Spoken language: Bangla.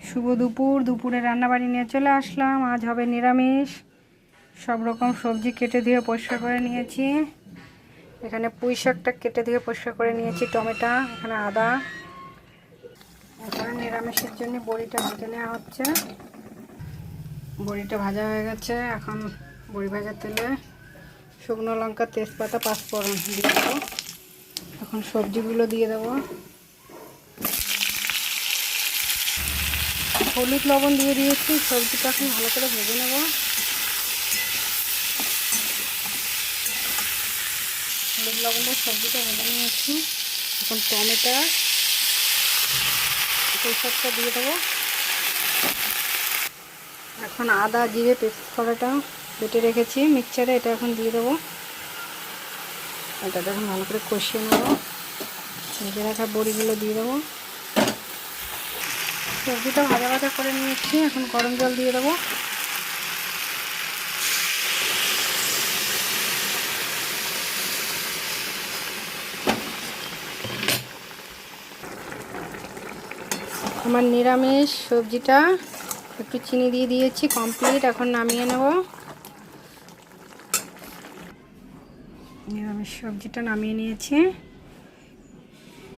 শুভ দুপুরে রান্নাবাড়ি নিয়ে চলে আসলাম। আজ হবে নিরামিষ। সব রকম সবজি কেটে দিয়ে পরিষ্কার করে নিয়েছি। এখানে পুঁই শাকটা কেটে দিয়ে পরিষ্কার করে নিয়েছি, টমেটো, এখানে আদা। এখানে নিরামিষের জন্য বড়িটা ভেজে নেওয়া হচ্ছে। বড়িটা ভাজা হয়ে গেছে। এখন বড়ি ভাজা তেলে শুকনো লঙ্কা, তেজপাতা, পাঁচফোড়ন দিয়ে দেবো। এখন সবজিগুলো দিয়ে দেবো। হলুদ লবণ দিয়ে দিয়েছি। সবজিটা এখন ভালো করে ভেজে নেব। হলুদ লবণ দিয়ে সবজিটা ভেজে নিয়েছি। এখন টমেটো, সবটা দিয়ে দেবো। এখন আদা জিরে পেস্ট করাটা বেটে রেখেছি মিক্সচারে, এটা এখন দিয়ে দেবো। এটা এখন ভালো করে কষিয়ে নেবো। ভেজে রাখা বড়িগুলো দিয়ে দেবো। সবজিটা ভাজা ভাজা করে নিয়েছি। এখন গরম জল দিয়ে দেবো। আমার নিরামিষ সবজিটা একটু চিনি দিয়ে দিয়েছি, কমপ্লিট। এখন নামিয়ে নেব। নিরামিষ সবজিটা নামিয়ে নিয়েছি।